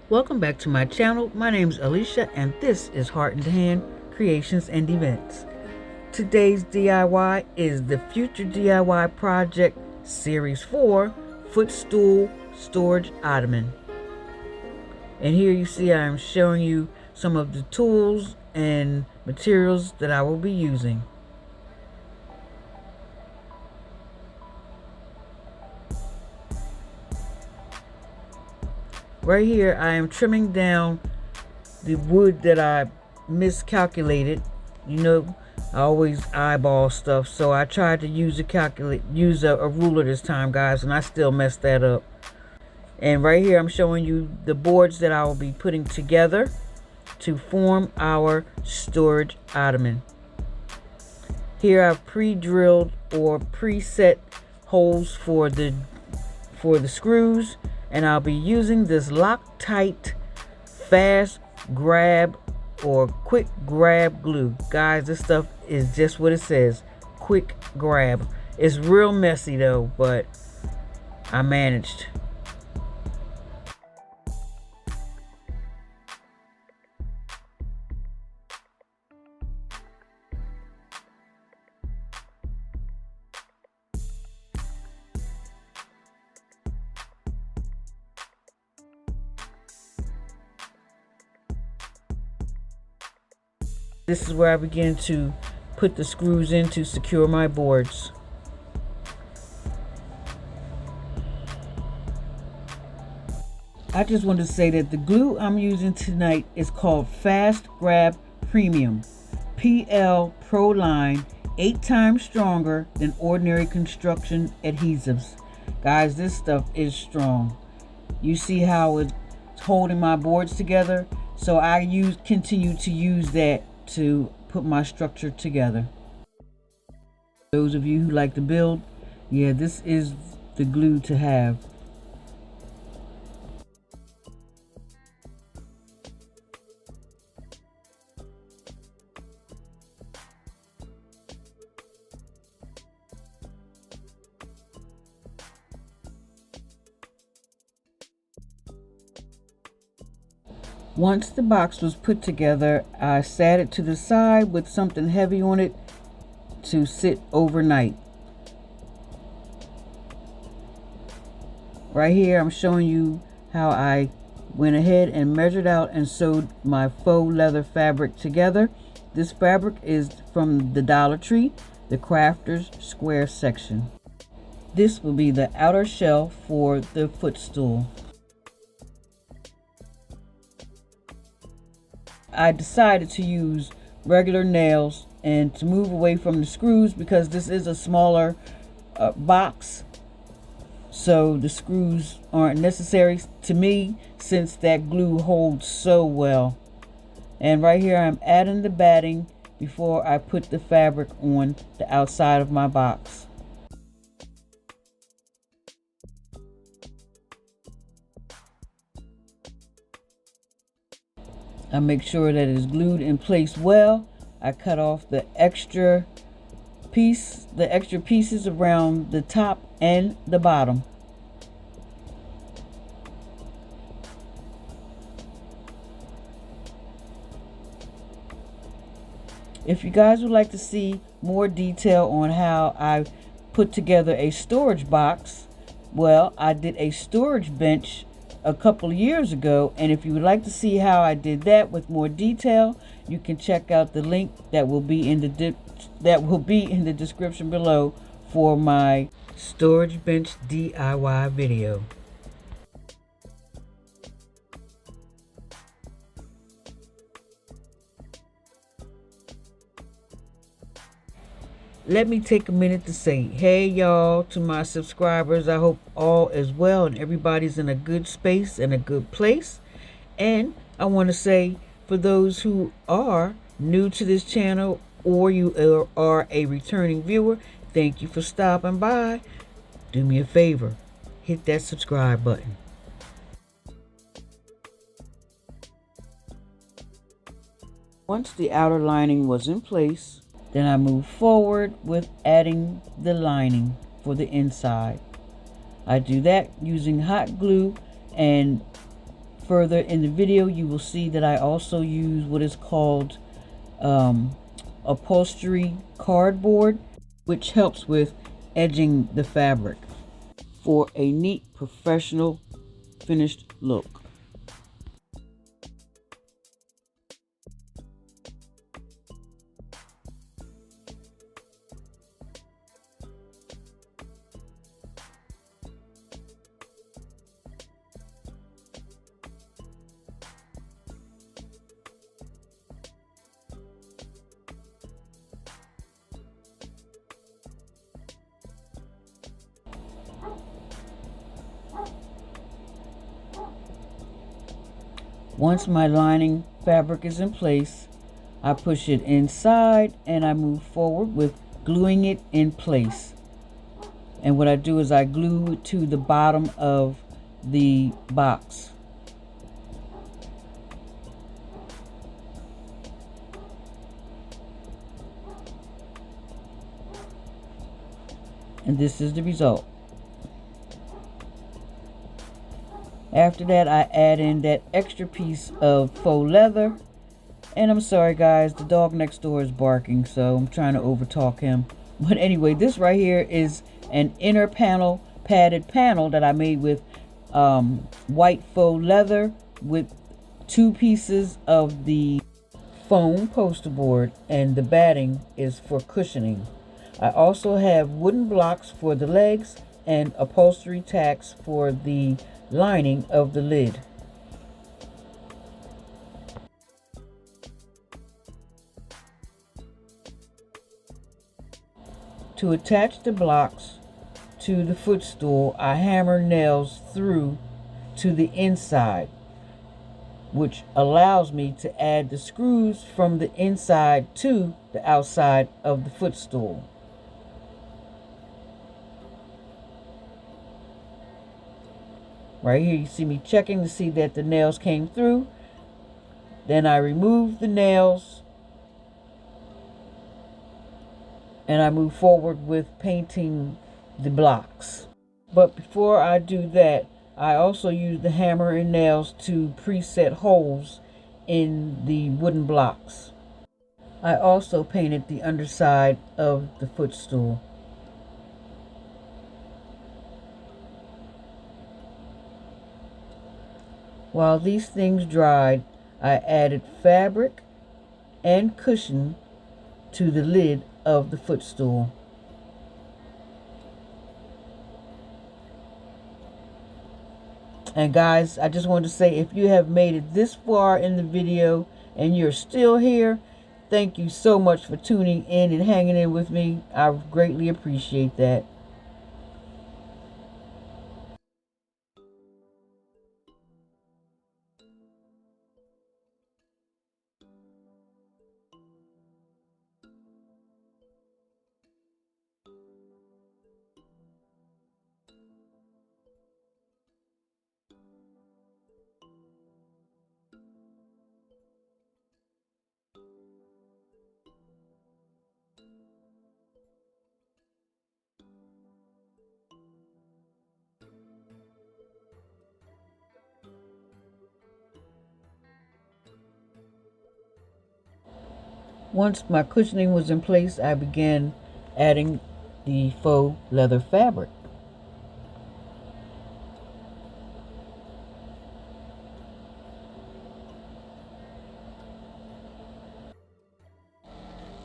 Welcome back to my channel. My name is Alicia and this is Heart in the Hand Creations and Events. Today's DIY is the Future DIY Project Series 4 Footstool Storage Ottoman. And here you see I am showing you some of the tools and materials that I will be using. Right here I am trimming down the wood that I miscalculated. You know, I always eyeball stuff, so I tried to use a ruler this time, guys, and I still messed that up. And right here I'm showing you the boards that I will be putting together to form our storage ottoman. Here I've pre-drilled or preset holes for the screws, and I'll be using this Loctite fast grab or quick grab glue. Guys, this stuff is just what it says, quick grab. It's real messy though, but I managed. This is where I begin to put the screws in to secure my boards. I just want to say that the glue I'm using tonight is called Fast Grab Premium PL Pro Line, 8 times stronger than ordinary construction adhesives. Guys, this stuff is strong. You see how it's holding my boards together? So I continue to use that to put my structure together. Those of you who like to build, yeah, this is the glue to have. Once the box was put together, I sat it to the side with something heavy on it to sit overnight. Right here I'm showing you how I went ahead and measured out and sewed my faux leather fabric together. This fabric is from the Dollar Tree, the Crafters Square section. This will be the outer shell for the footstool. I decided to use regular nails and to move away from the screws because this is a smaller box, so the screws aren't necessary to me since that glue holds so well. And right here I'm adding the batting before I put the fabric on the outside of my box. I make sure that it is glued in place well. I cut off the extra pieces around the top and the bottom. If you guys would like to see more detail on how I put together a storage box, well, I did a storage bench a couple years ago, and if you would like to see how I did that with more detail, you can check out the link that will be in the description below for my storage bench DIY video. Let me take a minute to say, hey y'all, to my subscribers. I hope all is well and everybody's in a good space and a good place. And I want to say, for those who are new to this channel or you are a returning viewer, thank you for stopping by. Do me a favor, hit that subscribe button. Once the outer lining was in place, then I move forward with adding the lining for the inside. I do that using hot glue and further in the video, you will see that I also use what is called upholstery cardboard, which helps with edging the fabric for a neat professional finished look. Once my lining fabric is in place, I push it inside and I move forward with gluing it in place. And what I do is I glue it to the bottom of the box. And this is the result. After that, I add in that extra piece of faux leather. And I'm sorry guys, the dog next door is barking, so I'm trying to overtalk him. But anyway, this right here is an inner panel, padded panel that I made with white faux leather with 2 pieces of the foam poster board, and the batting is for cushioning. I also have wooden blocks for the legs and upholstery tacks for the lining of the lid. To attach the blocks to the footstool, I hammer nails through to the inside, which allows me to add the screws from the inside to the outside of the footstool. Right here you see me checking to see that the nails came through. Then I remove the nails and I move forward with painting the blocks. But before I do that, I also use the hammer and nails to preset holes in the wooden blocks. I also painted the underside of the footstool. While these things dried, I added fabric and cushion to the lid of the footstool. And guys, I just wanted to say, if you have made it this far in the video and you're still here, thank you so much for tuning in and hanging in with me. I greatly appreciate that. Once my cushioning was in place, I began adding the faux leather fabric.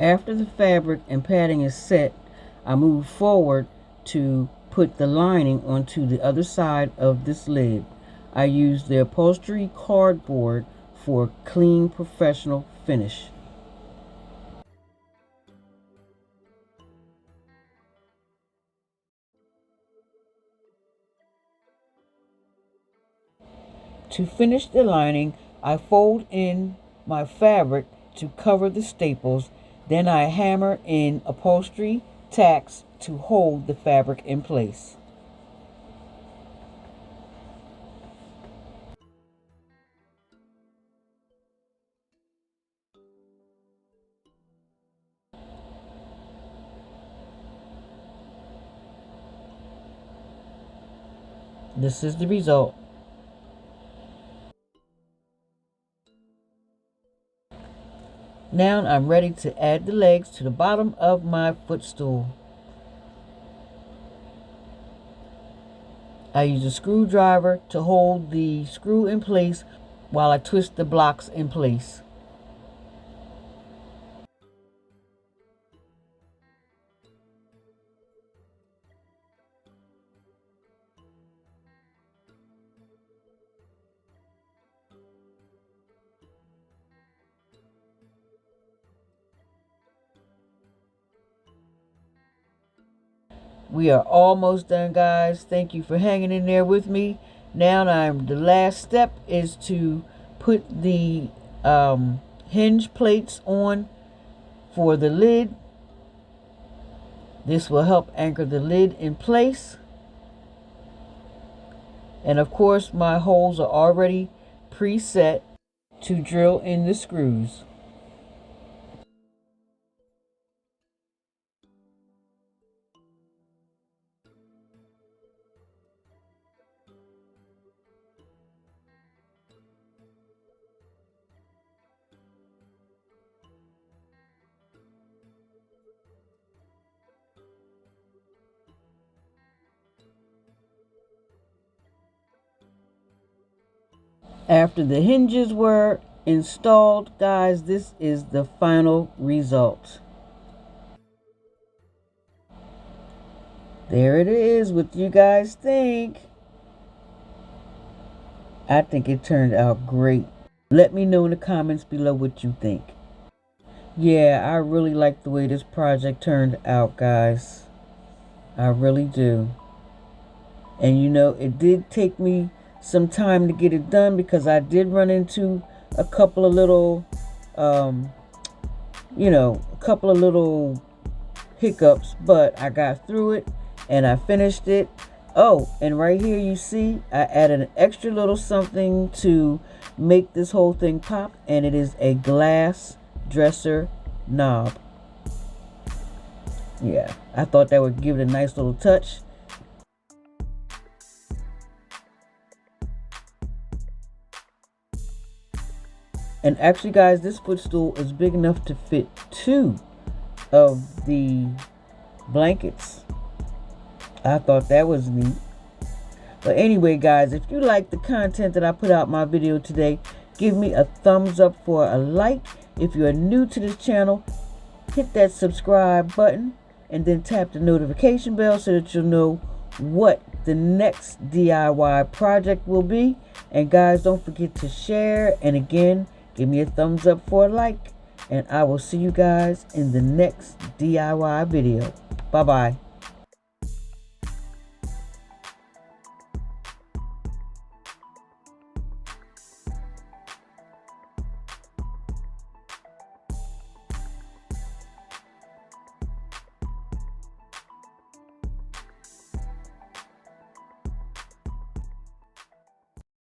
After the fabric and padding is set, I move forward to put the lining onto the other side of this lid. I use the upholstery cardboard for a clean, professional finish. To finish the lining, I fold in my fabric to cover the staples. Then I hammer in upholstery tacks to hold the fabric in place. This is the result. Now I'm ready to add the legs to the bottom of my footstool. I use a screwdriver to hold the screw in place while I twist the blocks in place. We are almost done, guys. Thank you for hanging in there with me. Now the last step is to put the hinge plates on for the lid. This will help anchor the lid in place. And of course, my holes are already preset to drill in the screws. After the hinges were installed, guys, this is the final result. There it is. What do you guys think? I think it turned out great. Let me know in the comments below what you think. Yeah, I really like the way this project turned out, guys. I really do. And you know, it did take me some time to get it done because I did run into a couple of little hiccups, but I got through it and I finished it. Oh, and right here you see I added an extra little something to make this whole thing pop, and it is a glass dresser knob. Yeah, I thought that would give it a nice little touch. And actually, guys, this footstool is big enough to fit 2 of the blankets. I thought that was neat. But anyway, guys, if you like the content that I put out in my video today, give me a thumbs up for a like. If you are new to this channel, hit that subscribe button and then tap the notification bell so that you'll know what the next DIY project will be. And guys, don't forget to share, and again, give me a thumbs up for a like, and I will see you guys in the next DIY video. Bye-bye.